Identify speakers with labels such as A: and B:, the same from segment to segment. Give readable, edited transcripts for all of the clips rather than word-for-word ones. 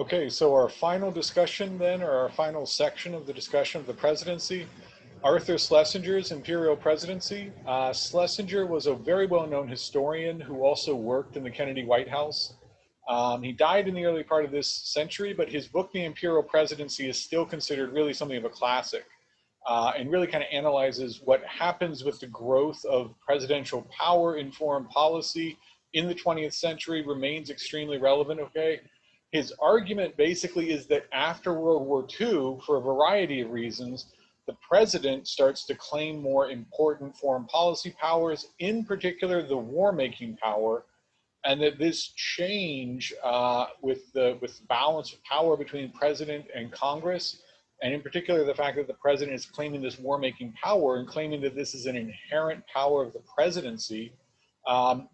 A: Okay, so our final discussion then, or our final section of the discussion of the presidency, Arthur Schlesinger's Imperial Presidency. Schlesinger was a very well-known historian who also worked in the Kennedy White House. He died in the early part of this century, but his book, The Imperial Presidency, is still considered really something of a classic, and really kind of analyzes what happens with the growth of presidential power in foreign policy in the 20th century, remains extremely relevant, okay? His argument basically is that after World War II, for a variety of reasons, the president starts to claim more important foreign policy powers, in particular the war-making power, and that this change with the balance of power between president and Congress, and in particular the fact that the president is claiming this war-making power and claiming that this is an inherent power of the presidency,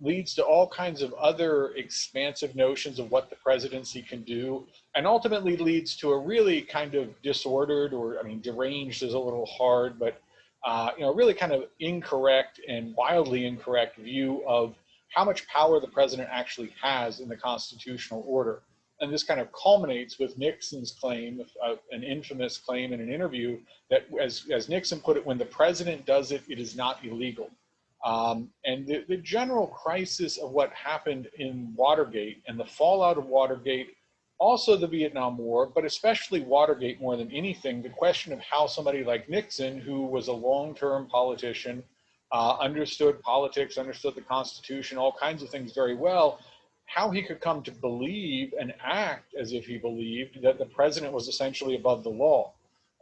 A: leads to all kinds of other expansive notions of what the presidency can do, and ultimately leads to a really kind of disordered, or I mean deranged is a little hard, but really kind of incorrect and wildly incorrect view of how much power the president actually has in the constitutional order. And this kind of culminates with Nixon's claim, an infamous claim in an interview, that as Nixon put it, when the president does it, it is not illegal. And the general crisis of what happened in Watergate and the fallout of Watergate, also the Vietnam War, but especially Watergate more than anything, the question of how somebody like Nixon, who was a long-term politician, understood politics, understood the Constitution, all kinds of things very well, how he could come to believe and act as if he believed that the president was essentially above the law.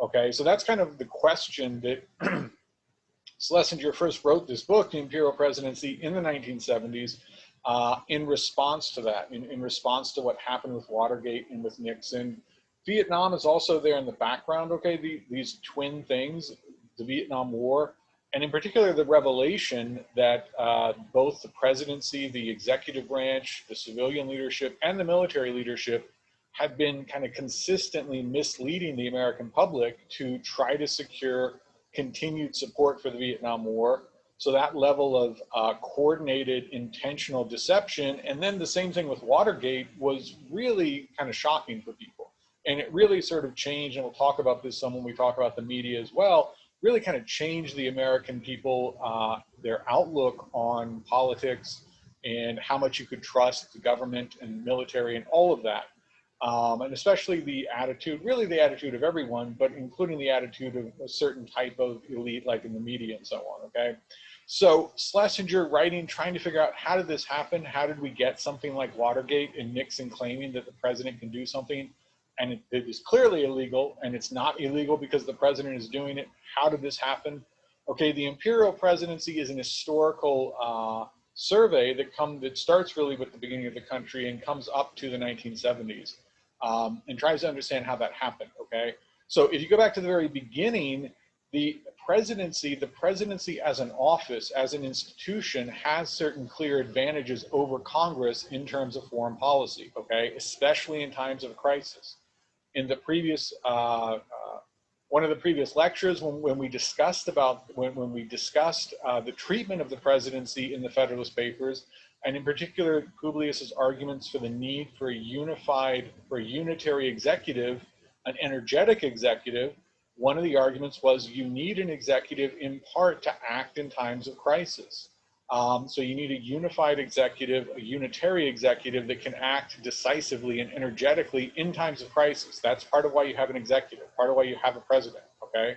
A: Okay, so that's kind of the question that Schlesinger first wrote this book, The Imperial Presidency, in the 1970s, in response to that, in response to what happened with Watergate and with Nixon. Vietnam is also there in the background, okay, these twin things, the Vietnam War, and in particular the revelation that both the presidency, the executive branch, the civilian leadership, and the military leadership have been kind of consistently misleading the American public to try to secure continued support for the Vietnam War. So that level of coordinated, intentional deception, and then the same thing with Watergate, was really kind of shocking for people. And it really sort of changed, and we'll talk about this some when we talk about the media as well, really kind of changed the American people, their outlook on politics and how much you could trust the government and military and all of that. And especially the attitude, really the attitude of everyone, but including the attitude of a certain type of elite, like in the media and so on, okay? So Schlesinger writing, trying to figure out, how did this happen? How did we get something like Watergate and Nixon claiming that the president can do something, and it is clearly illegal, and it's not illegal because the president is doing it? How did this happen? Okay, the Imperial Presidency is an historical survey that starts really with the beginning of the country and comes up to the 1970s. And tries to understand how that happened, okay? So if you go back to the very beginning, the presidency as an office, as an institution, has certain clear advantages over Congress in terms of foreign policy, okay? Especially in times of crisis. In the previous, one of the previous lectures, when we discussed the treatment of the presidency in the Federalist Papers, and in particular Publius's arguments for the need for a unitary executive, an energetic executive, one of the arguments was you need an executive in part to act in times of crisis. So you need a unified executive, a unitary executive that can act decisively and energetically in times of crisis. That's part of why you have an executive, part of why you have a president, okay?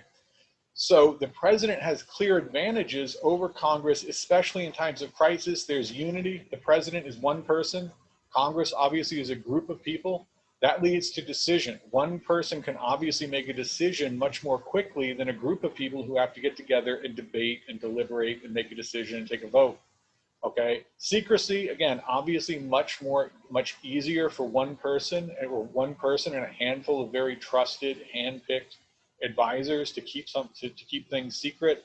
A: So the president has clear advantages over Congress, especially in times of crisis. There's unity. The president is one person. Congress obviously is a group of people. That leads to decision. One person can obviously make a decision much more quickly than a group of people who have to get together and debate and deliberate and make a decision and take a vote. Okay, secrecy, again, obviously much easier for one person and a handful of very trusted, hand-picked advisors to keep things secret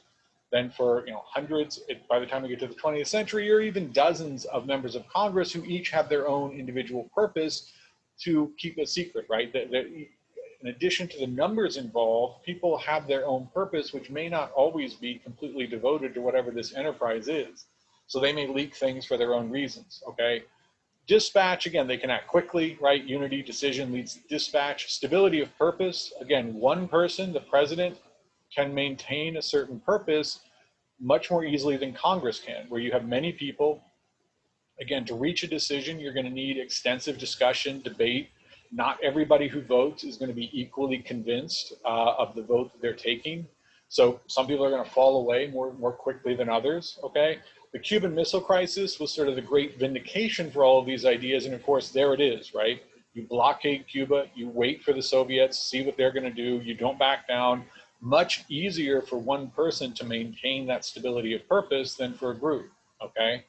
A: than for hundreds by the time we get to the 20th century, or even dozens of members of Congress who each have their own individual purpose to keep it secret, right? That in addition to the numbers involved, people have their own purpose, which may not always be completely devoted to whatever this enterprise is. So they may leak things for their own reasons, okay? Dispatch, again, they can act quickly, right? Unity, decision leads to dispatch. Stability of purpose, again, one person, the president, can maintain a certain purpose much more easily than Congress can, where you have many people. Again, to reach a decision, you're going to need extensive discussion, debate. Not everybody who votes is going to be equally convinced of the vote that they're taking. So some people are going to fall away more quickly than others, okay? The Cuban Missile Crisis was sort of the great vindication for all of these ideas. And of course, there it is, right? You blockade Cuba, you wait for the Soviets, see what they're going to do, you don't back down. Much easier for one person to maintain that stability of purpose than for a group, okay?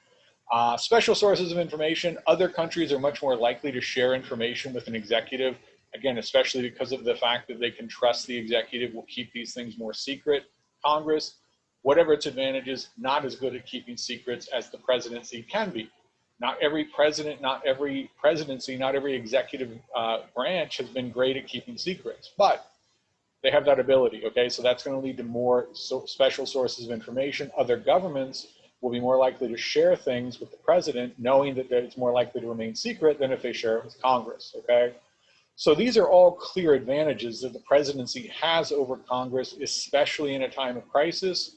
A: Special sources of information. Other countries are much more likely to share information with an executive, again, especially because of the fact that they can trust the executive will keep these things more secret. Congress, whatever its advantages, not as good at keeping secrets as the presidency can be. Not every president, not every presidency, not every executive branch has been great at keeping secrets, but they have that ability, okay? So that's going to lead to more special sources of information. Other governments will be more likely to share things with the president, knowing that it's more likely to remain secret than if they share it with Congress, okay? So these are all clear advantages that the presidency has over Congress, especially in a time of crisis.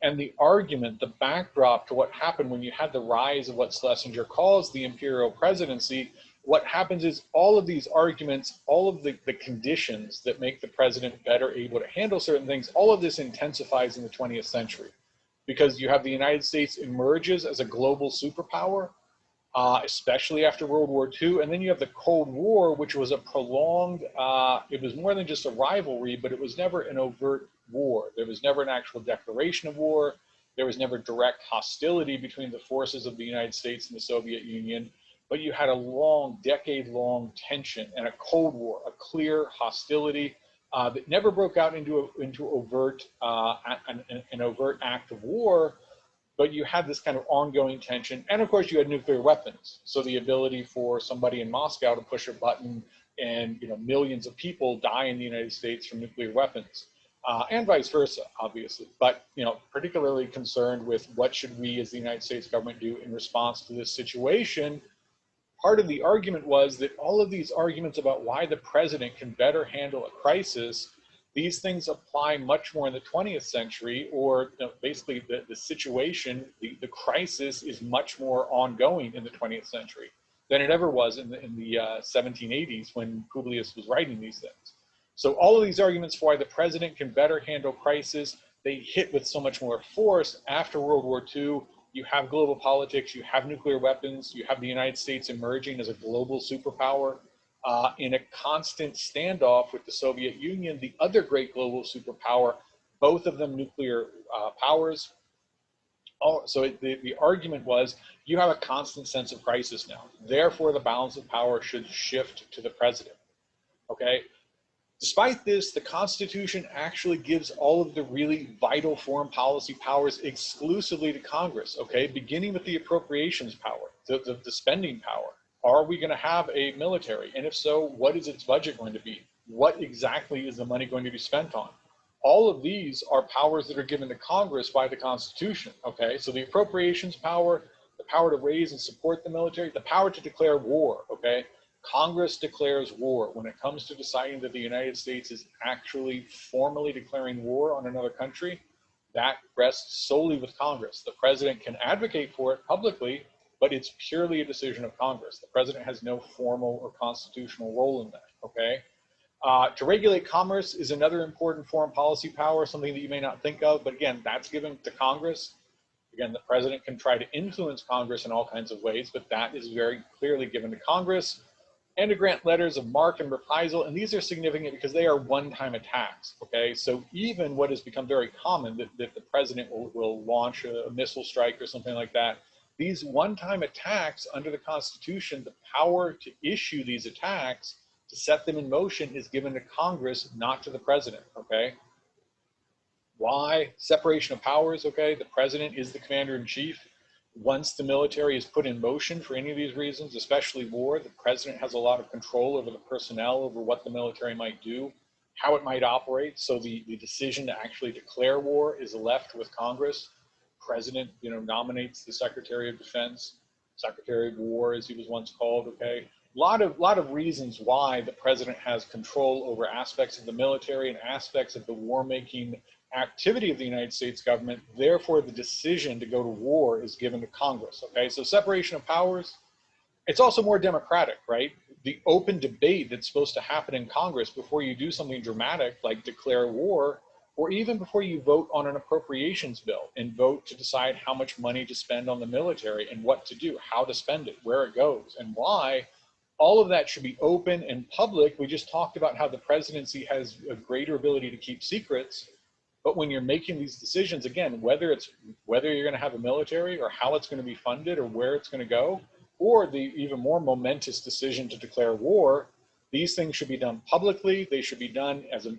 A: And the argument, the backdrop to what happened when you had the rise of what Schlesinger calls the Imperial Presidency, what happens is all of these arguments, all of the conditions that make the president better able to handle certain things, all of this intensifies in the 20th century. Because you have the United States emerges as a global superpower, especially after World War II. And then you have the Cold War, which was a prolonged, it was more than just a rivalry, but it was never an overt war. There was never an actual declaration of war. There was never direct hostility between the forces of the United States and the Soviet Union. But you had a long, decade-long tension and a Cold War, a clear hostility that never broke out into overt an overt act of war, but you had this kind of ongoing tension. And of course, you had nuclear weapons. So the ability for somebody in Moscow to push a button and millions of people die in the United States from nuclear weapons, and vice versa, obviously. But particularly concerned with what should we as the United States government do in response to this situation. Part of the argument was that all of these arguments about why the president can better handle a crisis, these things apply much more in the 20th century, or basically the situation, the crisis is much more ongoing in the 20th century than it ever was in the 1780s when Publius was writing these things. So all of these arguments for why the president can better handle crisis, they hit with so much more force after World War II. You have global politics, you have nuclear weapons, you have the United States emerging as a global superpower in a constant standoff with the Soviet Union, the other great global superpower, both of them nuclear powers. So the argument was you have a constant sense of crisis now. Therefore, the balance of power should shift to the president, okay? Despite this, the Constitution actually gives all of the really vital foreign policy powers exclusively to Congress, okay? Beginning with the appropriations power, the spending power. Are we going to have a military? And if so, what is its budget going to be? What exactly is the money going to be spent on? All of these are powers that are given to Congress by the Constitution, okay? So the appropriations power, the power to raise and support the military, the power to declare war, okay? Congress declares war. When it comes to deciding that the United States is actually formally declaring war on another country, that rests solely with Congress. The president can advocate for it publicly, but it's purely a decision of Congress. The president has no formal or constitutional role in that, okay? To regulate commerce is another important foreign policy power, something that you may not think of, but again, that's given to Congress. Again, the president can try to influence Congress in all kinds of ways, but that is very clearly given to Congress. And to grant letters of marque and reprisal, and these are significant because they are one-time attacks, okay? So even what has become very common, that the president will launch a missile strike or something like that, these one-time attacks under the Constitution, the power to issue these attacks, to set them in motion, is given to Congress, not to the president, okay? Why? Separation of powers, okay? The president is the commander-in-chief. Once the military is put in motion for any of these reasons, especially war, the president has a lot of control over the personnel, over what the military might do, how it might operate. So the decision to actually declare war is left with Congress. President, nominates the Secretary of Defense. Secretary of War, as he was once called, okay? Lot of reasons why the president has control over aspects of the military and aspects of the war-making activity of the United States government. Therefore, the decision to go to war is given to Congress, okay? So separation of powers, it's also more democratic, right? The open debate that's supposed to happen in Congress before you do something dramatic like declare war, or even before you vote on an appropriations bill and vote to decide how much money to spend on the military and what to do, how to spend it, where it goes, and why. All of that should be open and public. We just talked about how the presidency has a greater ability to keep secrets. But when you're making these decisions, again, whether you're going to have a military or how it's going to be funded or where it's going to go, or the even more momentous decision to declare war, these things should be done publicly. They should be done as a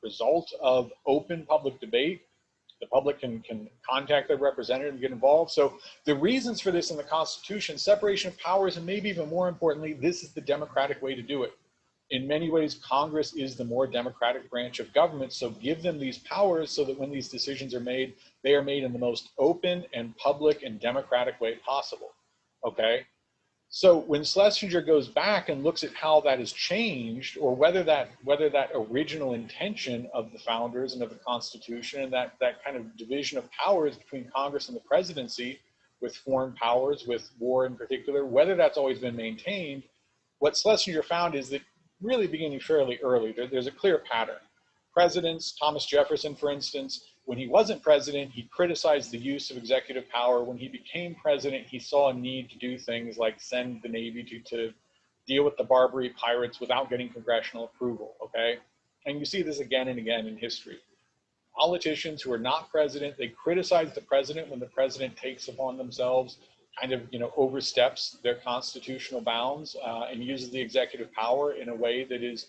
A: result of open public debate. The public can contact their representative and get involved. So the reasons for this in the Constitution, separation of powers, and maybe even more importantly, this is the democratic way to do it. In many ways, Congress is the more democratic branch of government, so give them these powers so that when these decisions are made, they are made in the most open and public and democratic way possible, okay? So when Schlesinger goes back and looks at how that has changed, or whether that original intention of the founders and of the Constitution and that kind of division of powers between Congress and the presidency, with foreign powers, with war in particular, whether that's always been maintained, what Schlesinger found is that really beginning fairly early, there's a clear pattern. Presidents, Thomas Jefferson, for instance, when he wasn't president, he criticized the use of executive power. When he became president, he saw a need to do things like send the Navy to deal with the Barbary pirates without getting congressional approval, okay? And you see this again and again in history. Politicians who are not president, they criticize the president when the president takes upon themselves kind of, oversteps their constitutional bounds and uses the executive power in a way that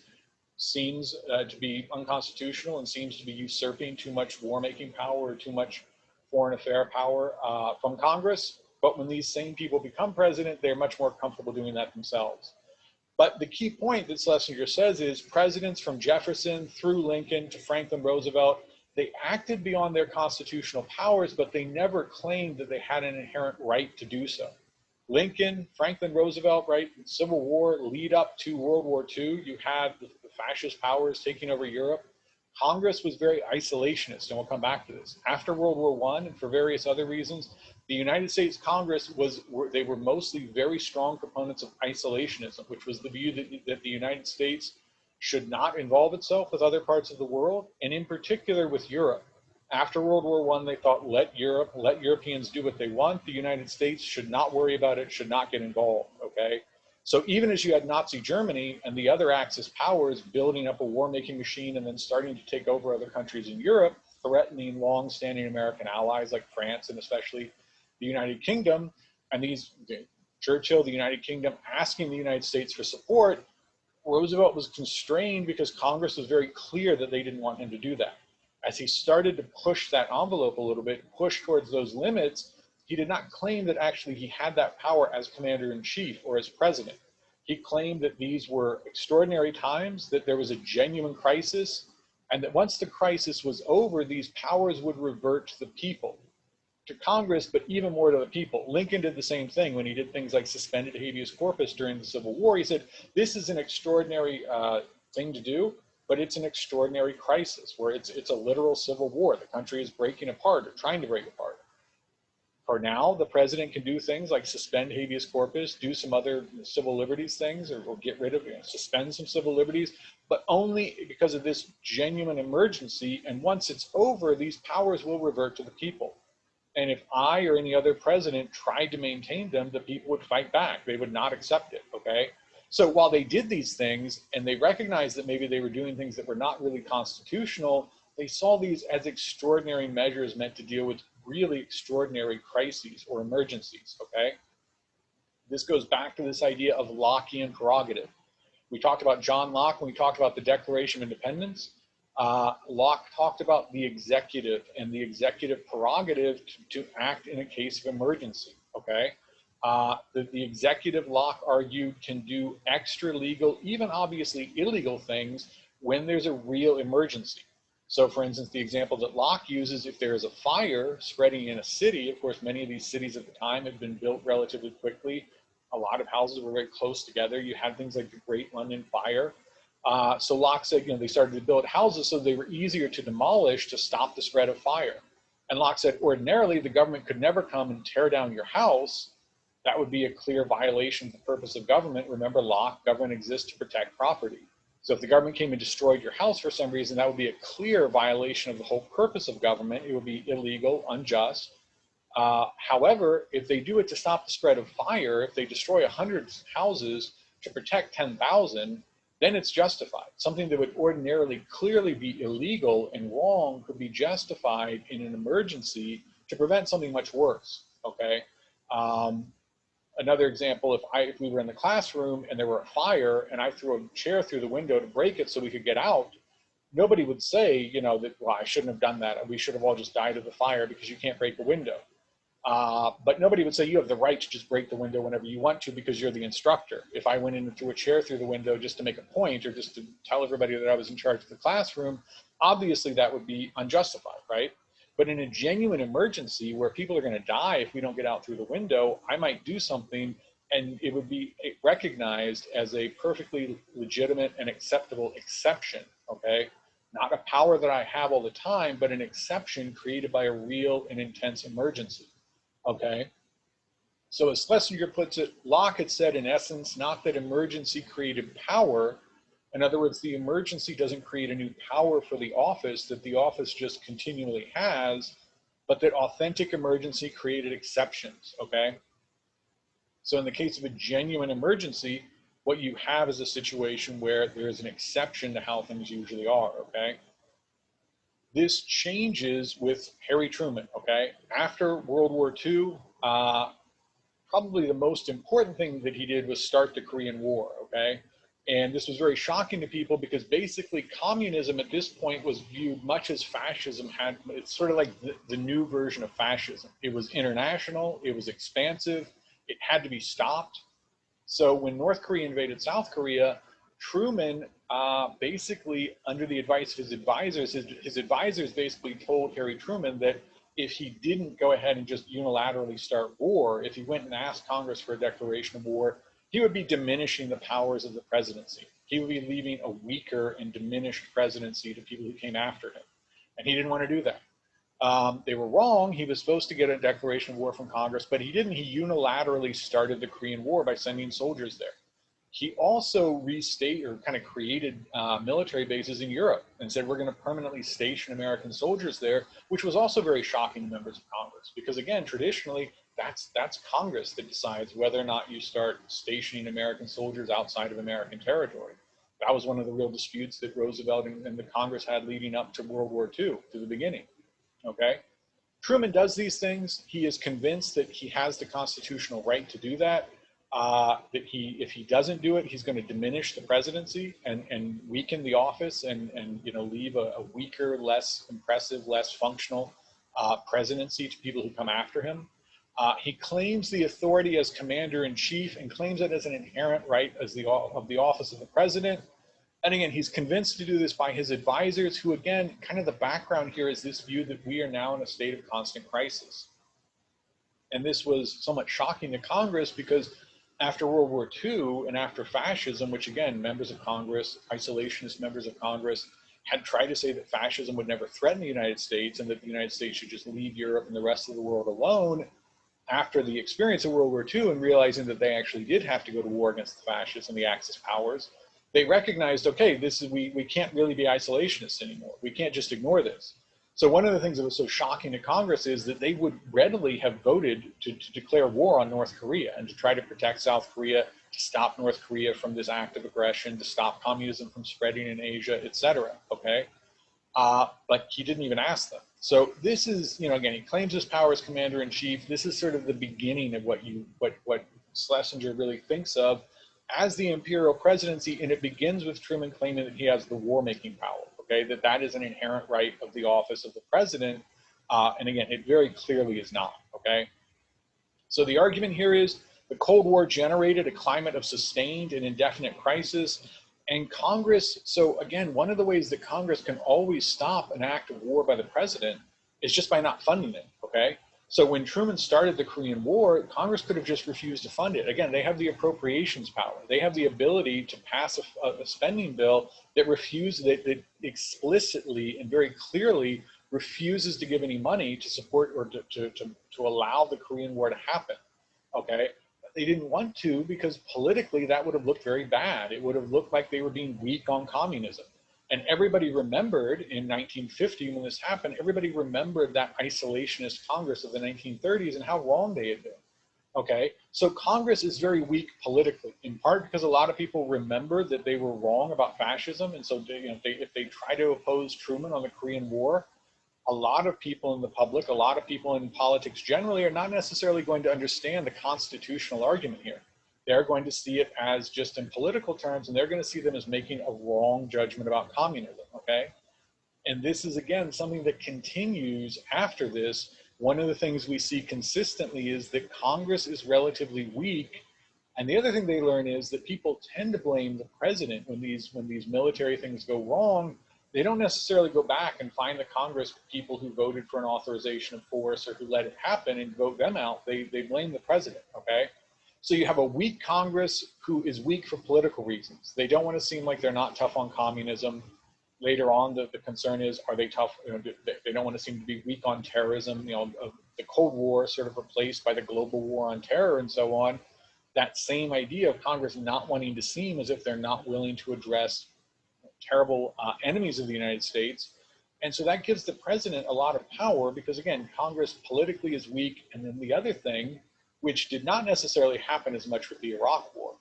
A: seems to be unconstitutional and seems to be usurping too much war-making power or too much foreign affair power from Congress. But when these same people become president, they're much more comfortable doing that themselves. But the key point that Schlesinger says is presidents from Jefferson through Lincoln to Franklin Roosevelt, they acted beyond their constitutional powers, but they never claimed that they had an inherent right to do so. Lincoln, Franklin Roosevelt, right, Civil War, lead up to World War II, you had the fascist powers taking over Europe. Congress was very isolationist, and we'll come back to this. After World War I, and for various other reasons, the United States Congress they were mostly very strong proponents of isolationism, which was the view that the United States should not involve itself with other parts of the world, and in particular with Europe. After World War I, they thought, let Europeans do what they want. The United States should not worry about it, should not get involved, okay? So even as you had Nazi Germany and the other Axis powers building up a war-making machine and then starting to take over other countries in Europe, threatening long-standing American allies like France and especially the United Kingdom, and Churchill, the United Kingdom, asking the United States for support, Roosevelt was constrained because Congress was very clear that they didn't want him to do that. As he started to push that envelope a little bit, push towards those limits, he did not claim that actually he had that power as commander-in-chief or as president. He claimed that these were extraordinary times, that there was a genuine crisis, and that once the crisis was over, these powers would revert to the people, to Congress, but even more to the people. Lincoln did the same thing when he did things like suspended habeas corpus during the Civil War. He said, this is an extraordinary thing to do, but it's an extraordinary crisis where it's a literal civil war. The country is breaking apart or trying to break apart. For now, the president can do things like suspend habeas corpus, do some other civil liberties things, or get rid of, suspend some civil liberties, but only because of this genuine emergency. And once it's over, these powers will revert to the people. And if I or any other president tried to maintain them, the people would fight back. They would not accept it, okay? So while they did these things and they recognized that maybe they were doing things that were not really constitutional, they saw these as extraordinary measures meant to deal with really extraordinary crises or emergencies, okay? This goes back to this idea of Lockean prerogative. We talked about John Locke when we talked about the Declaration of Independence. Locke talked about the executive and the executive prerogative to act in a case of emergency, okay? The executive, Locke argued, can do extra legal, even obviously illegal things when there's a real emergency. So for instance, the example that Locke uses, if there is a fire spreading in a city, of course, many of these cities at the time had been built relatively quickly. A lot of houses were very close together. You had things like the Great London Fire. So Locke said, they started to build houses so they were easier to demolish to stop the spread of fire. And Locke said, ordinarily, the government could never come and tear down your house. That would be a clear violation of the purpose of government. Remember, Locke, government exists to protect property. So if the government came and destroyed your house for some reason, that would be a clear violation of the whole purpose of government. It would be illegal, unjust. However, if they do it to stop the spread of fire, if they destroy 100 houses to protect 10,000, then it's justified. Something that would ordinarily clearly be illegal and wrong could be justified in an emergency to prevent something much worse, okay? Another example, if we were in the classroom and there were a fire and I threw a chair through the window to break it so we could get out, nobody would say, that, well, I shouldn't have done that. We should have all just died of the fire because you can't break a window. But nobody would say you have the right to just break the window whenever you want to because you're the instructor. If I went in and threw a chair through the window just to make a point or just to tell everybody that I was in charge of the classroom, obviously that would be unjustified, right? But in a genuine emergency where people are going to die if we don't get out through the window, I might do something and it would be recognized as a perfectly legitimate and acceptable exception, okay? Not a power that I have all the time, but an exception created by a real and intense emergency. Okay, so as Schlesinger puts it, Locke had said in essence, not that emergency created power. In other words, the emergency doesn't create a new power for the office that the office just continually has, but that authentic emergency created exceptions, okay? So in the case of a genuine emergency, what you have is a situation where there is an exception to how things usually are, okay? This changes with Harry Truman, okay? After World War II, probably the most important thing that he did was start the Korean War, okay? And this was very shocking to people because basically communism at this point was viewed much as fascism had. It's sort of like the new version of fascism. It was international, it was expansive, it had to be stopped. So when North Korea invaded South Korea, Truman basically, under the advice of his advisors basically told Harry Truman that if he didn't go ahead and just unilaterally start war, if he went and asked Congress for a declaration of war, he would be diminishing the powers of the presidency. He would be leaving a weaker and diminished presidency to people who came after him. And he didn't want to do that. They were wrong. He was supposed to get a declaration of war from Congress, but he didn't. He unilaterally started the Korean War by sending soldiers there. He also kind of created military bases in Europe and said, we're going to permanently station American soldiers there, which was also very shocking to members of Congress. Because again, traditionally, that's Congress that decides whether or not you start stationing American soldiers outside of American territory. That was one of the real disputes that Roosevelt and the Congress had leading up to World War II, to the beginning. Okay? Truman does these things. He is convinced that he has the constitutional right to do that. That if he doesn't do it, he's going to diminish the presidency and weaken the office and leave a weaker, less impressive, less functional presidency to people who come after him. He claims the authority as commander-in-chief and claims it as an inherent right of the office of the president. And again, he's convinced to do this by his advisors, who again, kind of the background here is this view that we are now in a state of constant crisis. And this was somewhat shocking to Congress because after World War II and after fascism, which again, members of Congress, isolationist members of Congress, had tried to say that fascism would never threaten the United States and that the United States should just leave Europe and the rest of the world alone. After the experience of World War II and realizing that they actually did have to go to war against the fascists and the Axis powers, they recognized, okay, we can't really be isolationists anymore. We can't just ignore this. So one of the things that was so shocking to Congress is that they would readily have voted to declare war on North Korea and to try to protect South Korea, to stop North Korea from this act of aggression, to stop communism from spreading in Asia, etc. Okay, but he didn't even ask them. So this is, again, he claims his power as commander-in-chief. This is sort of the beginning of what Schlesinger really thinks of as the imperial presidency, and it begins with Truman claiming that he has the war-making power. Okay, that is an inherent right of the office of the president, and again, it very clearly is not. Okay, so the argument here is the Cold War generated a climate of sustained and indefinite crisis. And Congress, so again, one of the ways that Congress can always stop an act of war by the president is just by not funding it, okay? So when Truman started the Korean War, Congress could have just refused to fund it. Again, they have the appropriations power. They have the ability to pass a spending bill that that explicitly and very clearly refuses to give any money to support or to allow the Korean War to happen, okay? They didn't want to because politically that would have looked very bad. It would have looked like they were being weak on communism. And everybody remembered in 1950 when this happened, everybody remembered that isolationist Congress of the 1930s and how wrong they had been. Okay, so Congress is very weak politically, in part because a lot of people remember that they were wrong about fascism. And so if they try to oppose Truman on the Korean War, a lot of people in the public, a lot of people in politics generally are not necessarily going to understand the constitutional argument here. They're going to see it as just in political terms, and they're going to see them as making a wrong judgment about communism, okay? And this is, again, something that continues after this. One of the things we see consistently is that Congress is relatively weak. And the other thing they learn is that people tend to blame the president when these military things go wrong. They don't necessarily go back and find the Congress people who voted for an authorization of force or who let it happen and vote them out. They blame the president, okay? So you have a weak Congress who is weak for political reasons. They don't want to seem like they're not tough on communism. Later on, the concern is, are they tough? They don't want to seem to be weak on terrorism. The Cold War sort of replaced by the global war on terror and so on. That same idea of Congress not wanting to seem as if they're not willing to address terrible enemies of the United States. And so that gives the president a lot of power because, again, Congress politically is weak. And then the other thing, which did not necessarily happen as much with the Iraq War,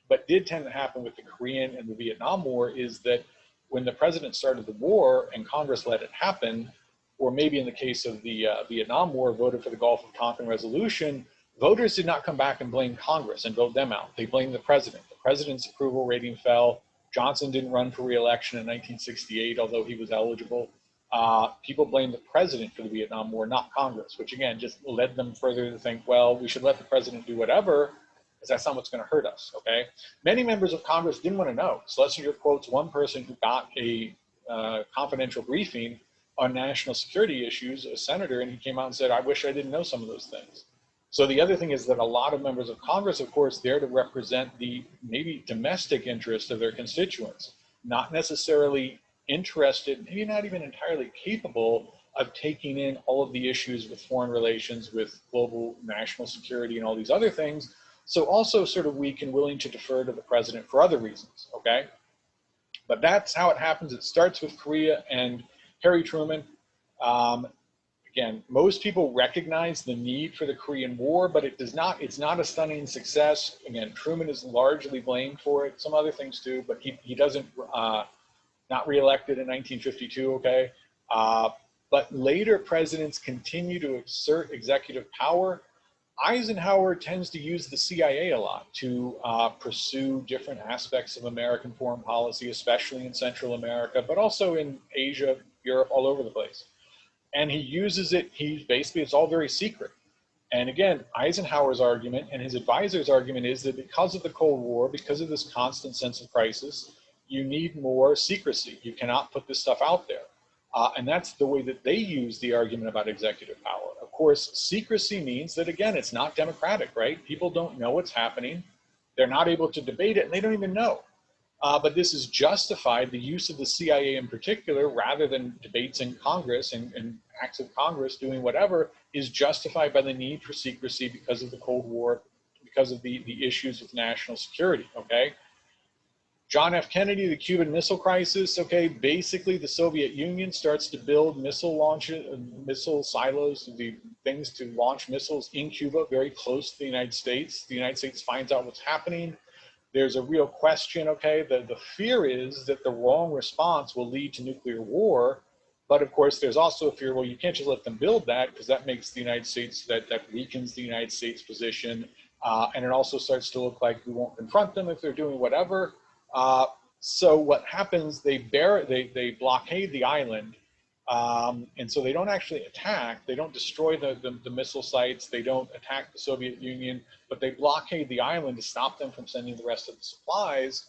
A: but did tend to happen with the Korean and the Vietnam War, is that when the president started the war and Congress let it happen, or maybe in the case of the Vietnam War, voted for the Gulf of Tonkin resolution, voters did not come back and blame Congress and vote them out. They blamed the president. The president's approval rating fell. Johnson didn't run for re-election in 1968, although he was eligible. People blamed the president for the Vietnam War, not Congress, which again just led them further to think, well, we should let the president do whatever, because that's not what's going to hurt us, okay? Many members of Congress didn't want to know. Schlesinger quotes one person who got a confidential briefing on national security issues, a senator, and he came out and said, I wish I didn't know some of those things. So the other thing is that a lot of members of Congress, of course, there to represent the maybe domestic interests of their constituents, not necessarily interested, maybe not even entirely capable of taking in all of the issues with foreign relations, with global national security and all these other things. So also sort of weak and willing to defer to the president for other reasons, okay? But that's how it happens. It starts with Korea and Harry Truman. Again, most people recognize the need for the Korean War, but it's not a stunning success. Again, Truman is largely blamed for it. Some other things too, but he doesn't, not reelected in 1952, okay? But later presidents continue to exert executive power. Eisenhower tends to use the CIA a lot to pursue different aspects of American foreign policy, especially in Central America, but also in Asia, Europe, all over the place. And he uses it, it's all very secret. And again, Eisenhower's argument and his advisor's argument is that because of the Cold War, because of this constant sense of crisis, you need more secrecy. You cannot put this stuff out there. And that's the way that they use the argument about executive power. Of course, secrecy means that, again, it's not democratic, right? People don't know what's happening. They're not able to debate it, and they don't even know. But this is justified, the use of the CIA in particular, rather than debates in Congress and acts of Congress doing whatever, is justified by the need for secrecy because of the Cold War, because of the issues with national security, okay? John F. Kennedy, the Cuban Missile Crisis, okay, basically the Soviet Union starts to build missile silos, the things to launch missiles in Cuba, very close to the United States. The United States finds out what's happening. There's a real question, okay, the fear is that the wrong response will lead to nuclear war, but of course there's also a fear, well, you can't just let them build that because that makes the United States, that weakens the United States position, and it also starts to look like we won't confront them if they're doing whatever. So what happens, they blockade the island, and so they don't actually attack, they don't destroy the missile sites, they don't attack the Soviet Union, but they blockade the island to stop them from sending the rest of the supplies.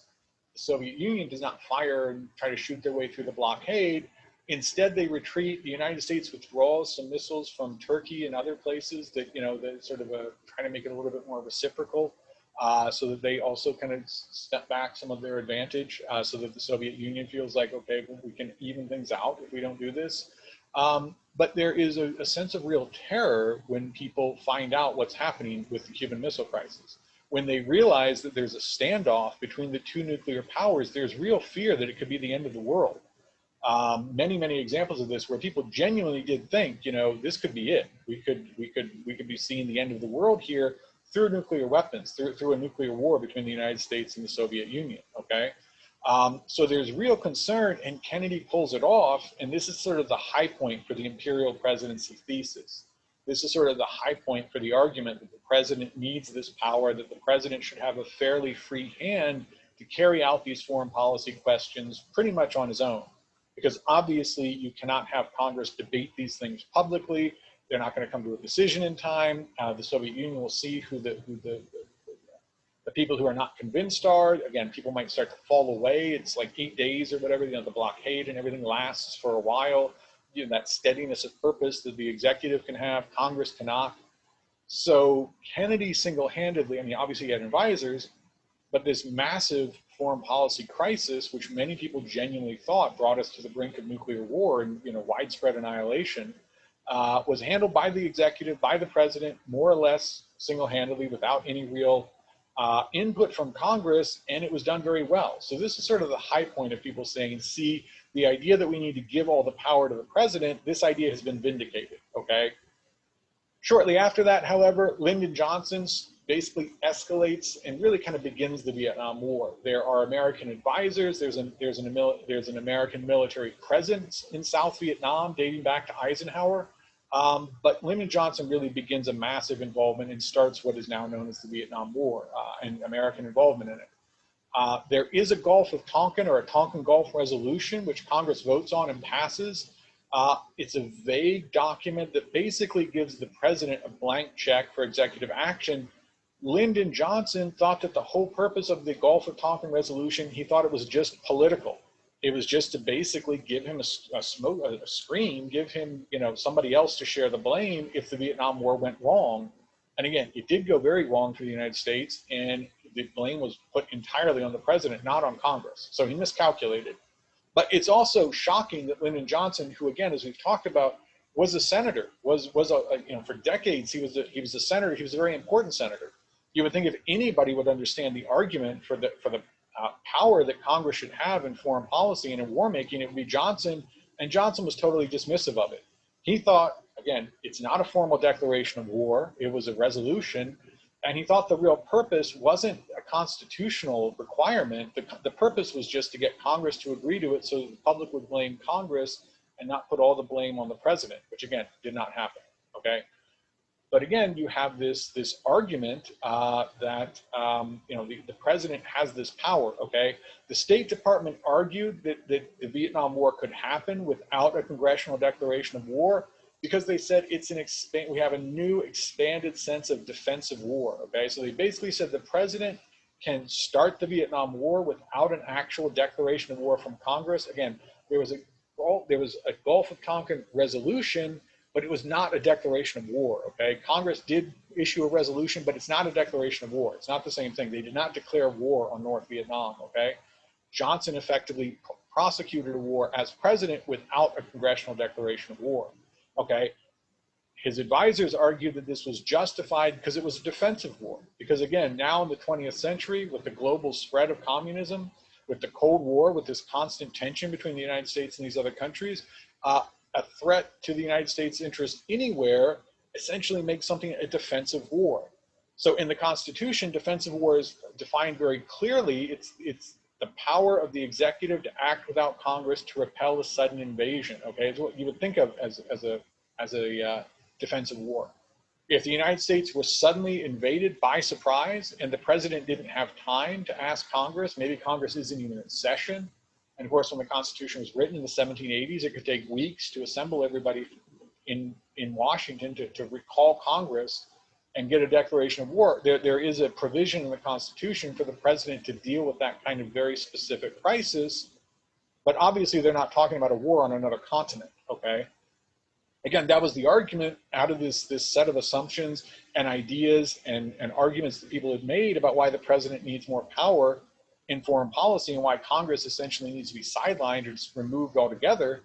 A: the Soviet Union does not fire and try to shoot their way through the blockade. Instead, they retreat. The United States withdraws some missiles from Turkey and other places that, that sort of trying to make it a little bit more reciprocal, so that they also kind of step back some of their advantage, so that the Soviet Union feels like, okay, well, we can even things out if we don't do this. But there is a sense of real terror when people find out what's happening with the Cuban Missile Crisis. When they realize that there's a standoff between the two nuclear powers, there's real fear that it could be the end of the world. Many examples of this where people genuinely did think, this could be it. We could be seeing the end of the world here through nuclear weapons, through a nuclear war between the United States and the Soviet Union. Okay, so there's real concern, and Kennedy pulls it off. And this is sort of the high point for the imperial presidency thesis. This is sort of the high point for the argument that the president needs this power, that the president should have a fairly free hand to carry out these foreign policy questions pretty much on his own. Because obviously you cannot have Congress debate these things publicly. They're not going to come to a decision in time. The Soviet Union will see who the people who are not convinced are. Again, people might start to fall away. It's like 8 days or whatever, the blockade and everything lasts for a while. That steadiness of purpose that the executive can have, Congress cannot. So Kennedy single-handedly, obviously he had advisors, but this massive foreign policy crisis, which many people genuinely thought brought us to the brink of nuclear war and widespread annihilation, was handled by the executive, by the president, more or less single-handedly, without any real input from Congress, and it was done very well. So this is sort of the high point of people saying, see, the idea that we need to give all the power to the president, this idea has been vindicated, okay? Shortly after that, however, Lyndon Johnson basically escalates and really kind of begins the Vietnam War. There are American advisors. There's an American military presence in South Vietnam dating back to Eisenhower. But Lyndon Johnson really begins a massive involvement and starts what is now known as the Vietnam War and American involvement in it. There is a Gulf of Tonkin, or a Tonkin Gulf Resolution, which Congress votes on and passes. It's a vague document that basically gives the president a blank check for executive action. Lyndon Johnson thought that the whole purpose of the Gulf of Tonkin resolution, he thought it was just political. It was just to basically give him a screen, give him, somebody else to share the blame if the Vietnam War went wrong. And again, it did go very wrong for the United States, and the blame was put entirely on the president, not on Congress. So he miscalculated. But it's also shocking that Lyndon Johnson, who again, as we've talked about, was a senator, for decades he was a senator. He was a very important senator. You would think if anybody would understand the argument for the power that Congress should have in foreign policy and in war making, it would be Johnson. And Johnson was totally dismissive of it. He thought, again, it's not a formal declaration of war. It was a resolution. And he thought the real purpose wasn't a constitutional requirement. The purpose was just to get Congress to agree to it so that the public would blame Congress and not put all the blame on the president, which again, did not happen, okay? But again, you have this argument that the president has this power, okay? The State Department argued that the Vietnam War could happen without a congressional declaration of war, because they said we have a new expanded sense of defensive war, okay? So they basically said the president can start the Vietnam War without an actual declaration of war from Congress. Again, there was a Gulf of Tonkin resolution, but it was not a declaration of war, okay? Congress did issue a resolution, but it's not a declaration of war. It's not the same thing. They did not declare war on North Vietnam, okay? Johnson effectively prosecuted a war as president without a congressional declaration of war. Okay, his advisors argued that this was justified because it was a defensive war. Because again, now in the 20th century, with the global spread of communism, with the Cold War, with this constant tension between the United States and these other countries, a threat to the United States' interest anywhere essentially makes something a defensive war. So in the Constitution, defensive war is defined very clearly. It's the power of the executive to act without Congress to repel a sudden invasion. Okay, it's what you would think of as a defensive war. If the United States was suddenly invaded by surprise and the president didn't have time to ask Congress, maybe Congress isn't even in session. And of course, when the Constitution was written in the 1780s, it could take weeks to assemble everybody in Washington to recall Congress. and get a declaration of war, there is a provision in the Constitution for the president to deal with that kind of very specific crisis. But obviously, they're not talking about a war on another continent, okay? Again, that was the argument out of this set of assumptions and ideas and arguments that people had made about why the president needs more power in foreign policy and why Congress essentially needs to be sidelined or just removed altogether.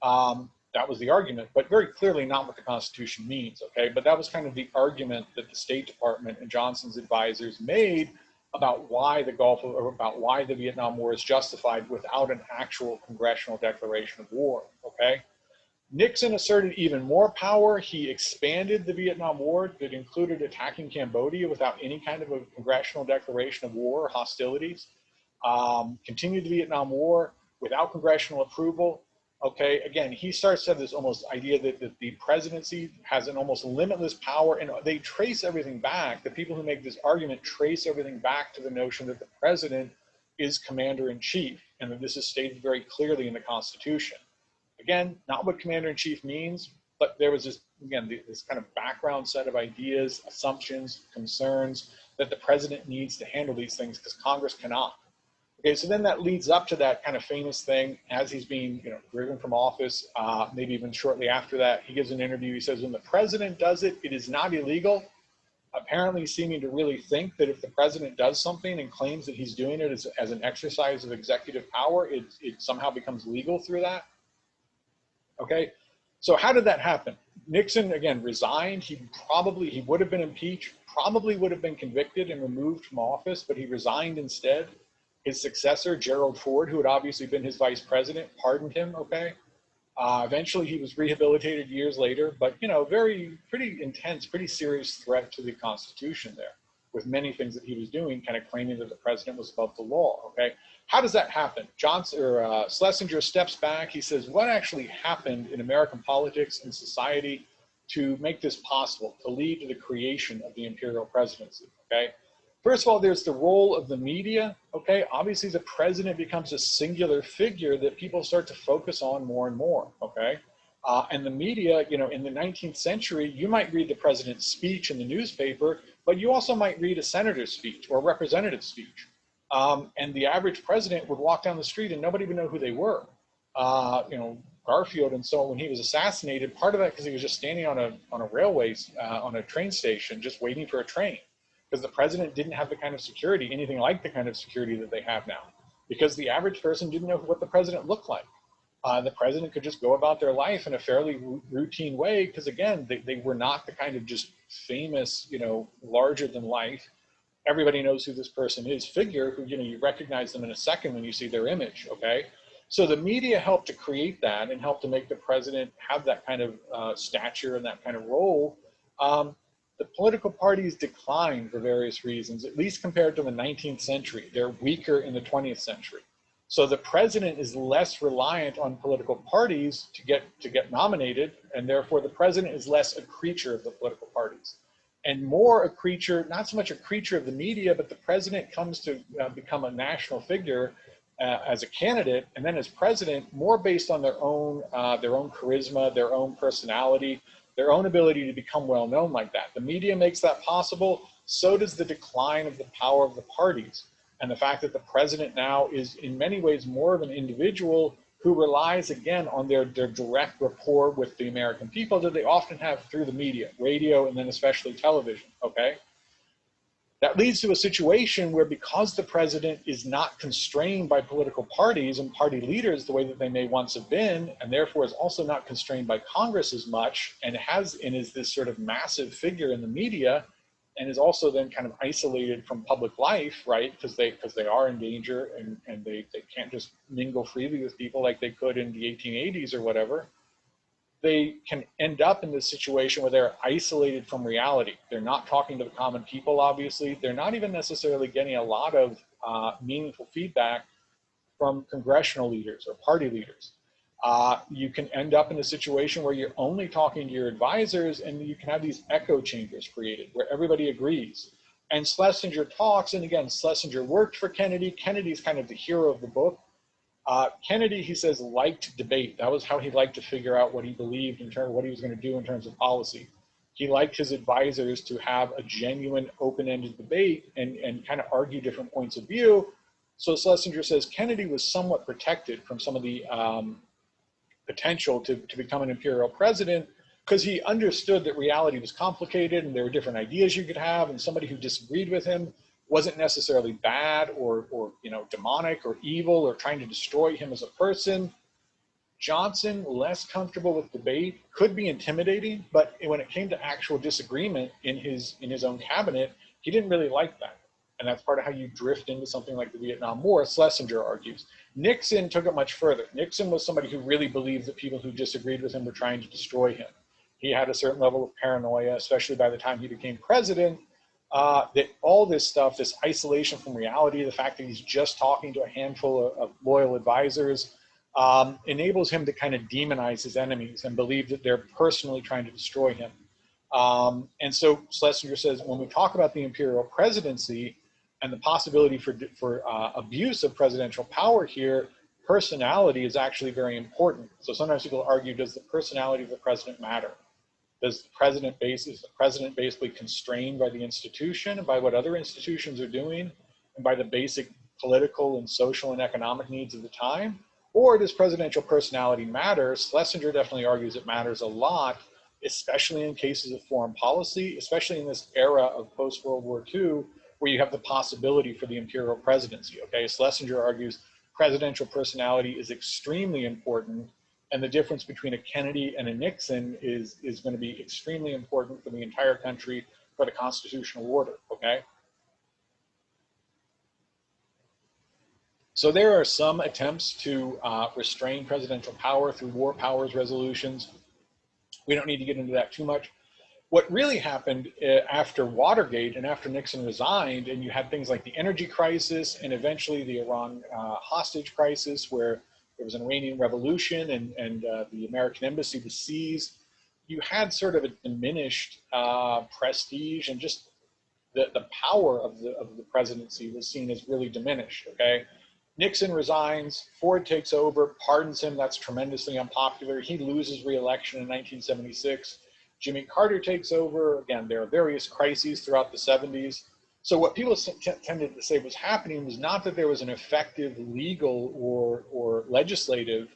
A: That was the argument, but very clearly not what the Constitution means, okay? But that was kind of the argument that the State Department and Johnson's advisors made about why the or about why the Vietnam War is justified without an actual congressional declaration of war, okay? Nixon asserted even more power. He expanded the Vietnam War that included attacking Cambodia without any kind of a congressional declaration of war or hostilities. Continued the Vietnam War without congressional approval. Okay, again, he starts to have this almost idea that the presidency has an almost limitless power, and they trace everything back. The people who make this argument trace everything back to the notion that the president is commander-in-chief, and that this is stated very clearly in the Constitution. Again, not what commander-in-chief means, but there was this, again, this kind of background set of ideas, assumptions, concerns that the president needs to handle these things because Congress cannot. Okay, so then that leads up to that kind of famous thing as he's being, driven from office, maybe even shortly after that, he gives an interview. He says, when the president does it, it is not illegal. Apparently seeming to really think that if the president does something and claims that he's doing it as an exercise of executive power, it somehow becomes legal through that. Okay, so how did that happen? Nixon, again, resigned. He would have been impeached, probably would have been convicted and removed from office, but he resigned instead. His successor, Gerald Ford, who had obviously been his vice president, pardoned him, okay? Eventually, he was rehabilitated years later, but, pretty intense, pretty serious threat to the Constitution there, with many things that he was doing, kind of claiming that the president was above the law, okay? How does that happen? Schlesinger steps back. He says, what actually happened in American politics and society to make this possible, to lead to the creation of the imperial presidency, okay? First of all, there's the role of the media, okay? Obviously, the president becomes a singular figure that people start to focus on more and more, okay? And the media, in the 19th century, you might read the president's speech in the newspaper, but you also might read a senator's speech or a representative's speech. And the average president would walk down the street and nobody would know who they were. Garfield and so on, when he was assassinated, part of that because he was just standing on a railway, on a train station, just waiting for a train. Because the president didn't have the kind of security, anything like the kind of security that they have now. Because the average person didn't know what the president looked like. The president could just go about their life in a fairly routine way because, again, they were not the kind of just famous, larger than life, everybody knows who this person is figure who, you recognize them in a second when you see their image, okay? So the media helped to create that and helped to make the president have that kind of stature and that kind of role. The political parties declined for various reasons, at least compared to the 19th century. They're weaker in the 20th century. So the president is less reliant on political parties to get nominated, and therefore the president is less a creature of the political parties. And more a creature, not so much a creature of the media, but the president comes to become a national figure as a candidate, and then as president, more based on their own charisma, their own personality, their own ability to become well known like that. The media makes that possible. So does the decline of the power of the parties, and the fact that the president now is in many ways more of an individual who relies, again, on their direct rapport with the American people that they often have through the media, radio, and then especially television, okay? That leads to a situation where, because the president is not constrained by political parties and party leaders the way that they may once have been, and therefore is also not constrained by Congress as much, and is this sort of massive figure in the media, and is also then kind of isolated from public life, right? Because they are in danger and they can't just mingle freely with people like they could in the 1880s or whatever. They can end up in this situation where they're isolated from reality. They're not talking to the common people, obviously. They're not even necessarily getting a lot of meaningful feedback from congressional leaders or party leaders. You can end up in a situation where you're only talking to your advisors, and you can have these echo chambers created where everybody agrees. And Schlesinger talks, and again, Schlesinger worked for Kennedy. Kennedy's kind of the hero of the book. Kennedy, he says, liked debate. That was how he liked to figure out what he believed in terms of what he was going to do in terms of policy. He liked his advisors to have a genuine open-ended debate and kind of argue different points of view. So Schlesinger says Kennedy was somewhat protected from some of the potential to become an imperial president because he understood that reality was complicated and there were different ideas you could have, and somebody who disagreed with him wasn't necessarily bad or demonic or evil or trying to destroy him as a person. Johnson, less comfortable with debate, could be intimidating, but when it came to actual disagreement in his own cabinet, he didn't really like that. And that's part of how you drift into something like the Vietnam War, Schlesinger argues. Nixon took it much further. Nixon was somebody who really believed that people who disagreed with him were trying to destroy him. He had a certain level of paranoia, especially by the time he became president, that all this stuff, this isolation from reality, the fact that he's just talking to a handful of loyal advisors, enables him to kind of demonize his enemies and believe that they're personally trying to destroy him. And so Schlesinger says, when we talk about the imperial presidency and the possibility for abuse of presidential power here, personality is actually very important. So sometimes people argue, does the personality of the president matter? Is the president basically constrained by the institution and by what other institutions are doing and by the basic political and social and economic needs of the time? Or does presidential personality matter? Schlesinger definitely argues it matters a lot, especially in cases of foreign policy, especially in this era of post-World War II, where you have the possibility for the imperial presidency, okay? Schlesinger argues presidential personality is extremely important, and the difference between a Kennedy and a Nixon is going to be extremely important for the entire country, for the constitutional order, okay? So there are some attempts to restrain presidential power through war powers resolutions. We don't need to get into that too much. What really happened after Watergate and after Nixon resigned, and you had things like the energy crisis and eventually the Iran hostage crisis, where there was an Iranian revolution and the American embassy was seized, you had sort of a diminished prestige, and just the power of the presidency was seen as really diminished, okay? Nixon resigns, Ford takes over, pardons him, that's tremendously unpopular. He loses re-election in 1976. Jimmy Carter takes over. Again, there are various crises throughout the 70s. So what people tended to say was happening was not that there was an effective legal or legislative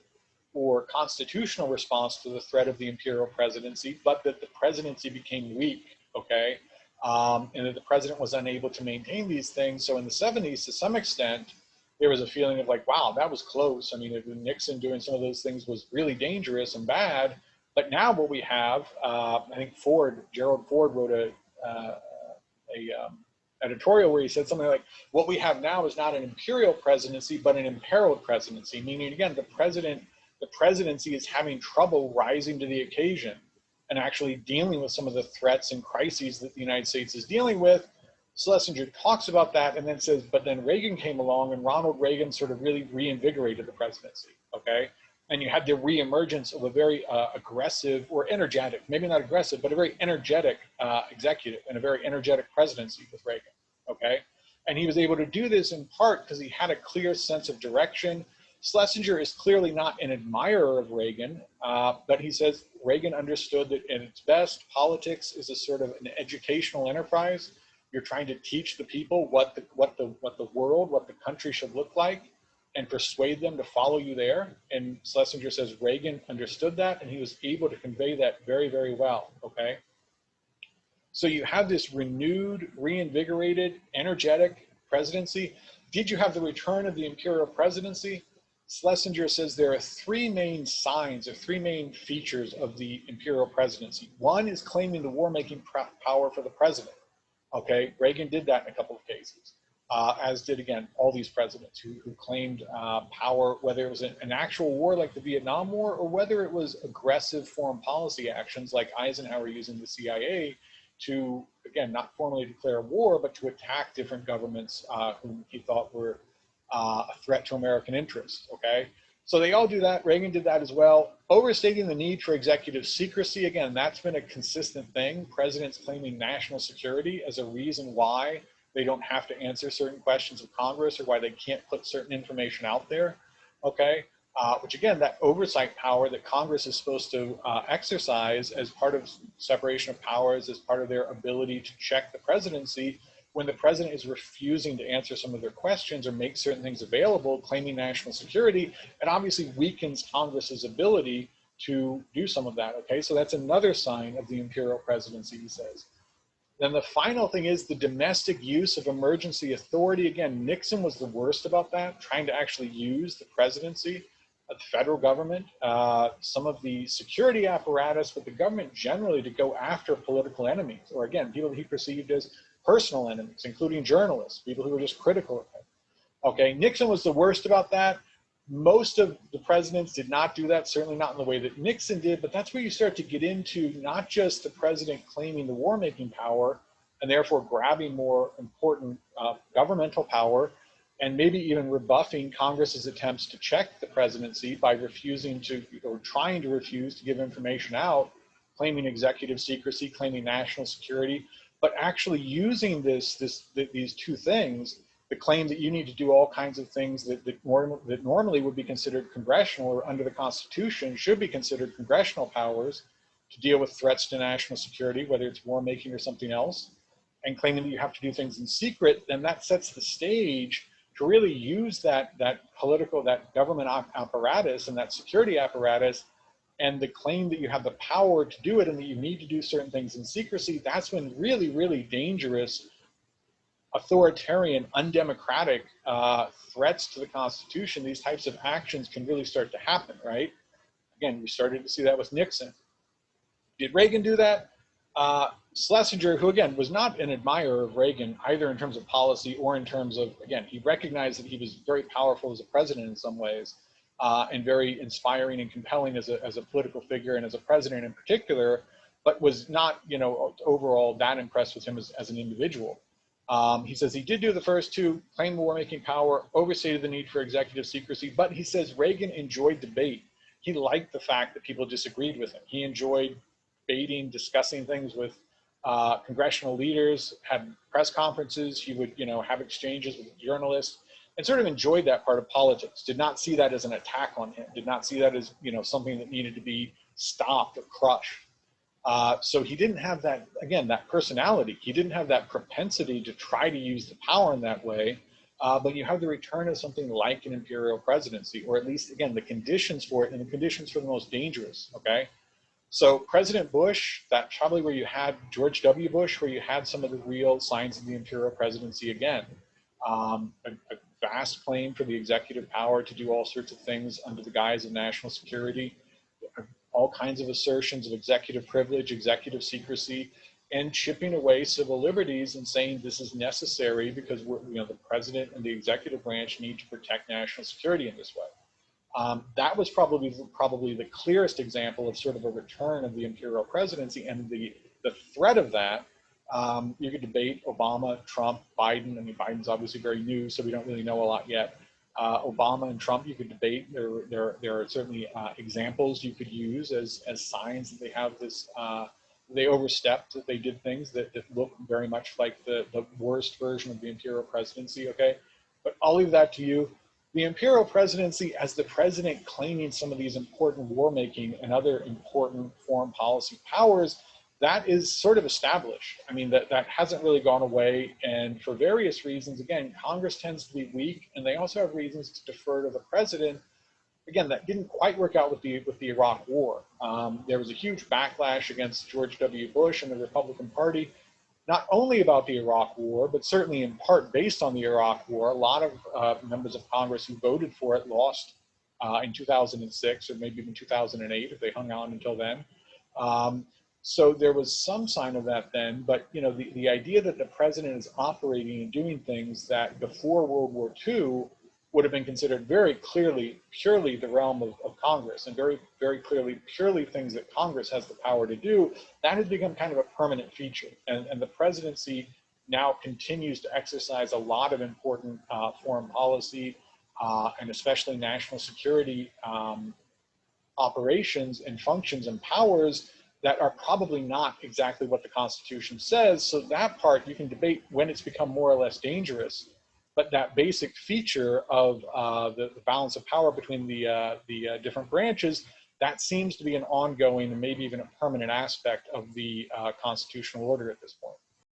A: or constitutional response to the threat of the imperial presidency, but that the presidency became weak, okay? And that the president was unable to maintain these things. So in the 70s, to some extent, there was a feeling of like, wow, that was close. I mean, Nixon doing some of those things was really dangerous and bad. But now what we have, I think Gerald Ford wrote a editorial where he said something like, what we have now is not an imperial presidency, but an imperiled presidency, meaning, again, the presidency is having trouble rising to the occasion and actually dealing with some of the threats and crises that the United States is dealing with. Schlesinger talks about that and then says, but then Reagan came along, and Ronald Reagan sort of really reinvigorated the presidency, okay? And you had the reemergence of a very aggressive or energetic, maybe not aggressive, but a very energetic executive and a very energetic presidency with Reagan, okay? And he was able to do this in part because he had a clear sense of direction. Schlesinger is clearly not an admirer of Reagan, but he says Reagan understood that at its best, politics is a sort of an educational enterprise. You're trying to teach the people what the world, what the country should look like, and persuade them to follow you there. And Schlesinger says Reagan understood that, and he was able to convey that very, very well, okay? So you have this renewed, reinvigorated, energetic presidency. Did you have the return of the imperial presidency? Schlesinger says there are three main signs or three main features of the imperial presidency. One is claiming the war-making power for the president. Okay, Reagan did that in a couple of cases, as did, again, all these presidents who claimed power, whether it was an actual war like the Vietnam War or whether it was aggressive foreign policy actions like Eisenhower using the CIA to, again, not formally declare war, but to attack different governments whom he thought were a threat to American interests, okay? So they all do that. Reagan did that as well. Overstating the need for executive secrecy, again, that's been a consistent thing. Presidents claiming national security as a reason why they don't have to answer certain questions of Congress or why they can't put certain information out there, okay? which again, that oversight power that Congress is supposed to exercise as part of separation of powers, as part of their ability to check the presidency, when the president is refusing to answer some of their questions or make certain things available, claiming national security, it obviously weakens Congress's ability to do some of that, okay? So that's another sign of the imperial presidency, he says. Then the final thing is the domestic use of emergency authority. Again, Nixon was the worst about that, trying to actually use the presidency, the federal government, some of the security apparatus, but the government generally to go after political enemies, or again, people he perceived as personal enemies, including journalists, people who were just critical of him. Okay, Nixon was the worst about that. Most of the presidents did not do that, certainly not in the way that Nixon did, but that's where you start to get into not just the president claiming the war-making power and therefore grabbing more important governmental power and maybe even rebuffing Congress's attempts to check the presidency by refusing to, or trying to refuse to give information out, claiming executive secrecy, claiming national security, but actually using these two things, the claim that you need to do all kinds of things that normally would be considered congressional or under the Constitution should be considered congressional powers to deal with threats to national security, whether it's war making or something else, and claiming that you have to do things in secret, then that sets the stage to really use that government apparatus and that security apparatus, and the claim that you have the power to do it and that you need to do certain things in secrecy. That's when really, really dangerous, authoritarian, undemocratic threats to the Constitution, these types of actions can really start to happen, right? Again, we started to see that with Nixon. Did Reagan do that? Schlesinger, who again was not an admirer of Reagan, either in terms of policy or in terms of, again, he recognized that he was very powerful as a president in some ways, and very inspiring and compelling as a political figure and as a president in particular, but was not, overall that impressed with him as an individual. He says he did do the first two, claim the war-making power, overstated the need for executive secrecy, but he says Reagan enjoyed debate. He liked the fact that people disagreed with him. He enjoyed debating, discussing things with congressional leaders, had press conferences. He would, have exchanges with journalists, and sort of enjoyed that part of politics. Did not see that as an attack on him. Did not see that as, something that needed to be stopped or crushed. So he didn't have that, again, that personality. He didn't have that propensity to try to use the power in that way. But you have the return of something like an imperial presidency, or at least, again, the conditions for it and the conditions for the most dangerous, okay? So President Bush, that's probably where you had George W. Bush, where you had some of the real signs of the imperial presidency again. A vast claim for the executive power to do all sorts of things under the guise of national security, all kinds of assertions of executive privilege, executive secrecy, and chipping away civil liberties and saying this is necessary because the president and the executive branch need to protect national security in this way. That was probably the clearest example of sort of a return of the imperial presidency, and the threat of that. You could debate Obama, Trump, Biden. I mean, Biden's obviously very new, so we don't really know a lot yet. Obama and Trump, you could debate. There are certainly examples you could use as signs that they have this. They overstepped, that they did things that look very much like the worst version of the imperial presidency. Okay, but I'll leave that to you. The imperial presidency, as the president claiming some of these important war-making and other important foreign policy powers, that is sort of established. I mean, that hasn't really gone away, and for various reasons, again, Congress tends to be weak, and they also have reasons to defer to the president. Again, that didn't quite work out with the Iraq War. There was a huge backlash against George W. Bush and the Republican Party, not only about the Iraq War, but certainly in part based on the Iraq War. A lot of members of Congress who voted for it lost in 2006 or maybe even 2008 if they hung on until then. So there was some sign of that then, but the idea that the president is operating and doing things that before World War II would have been considered very clearly, purely the realm of Congress, and very, very clearly, purely things that Congress has the power to do, that has become kind of a permanent feature. And the presidency now continues to exercise a lot of important foreign policy and especially national security operations and functions and powers that are probably not exactly what the Constitution says. So that part you can debate when it's become more or less dangerous. but that basic feature of the balance of power between the different branches, that seems to be an ongoing and maybe even a permanent aspect of the constitutional order at this point.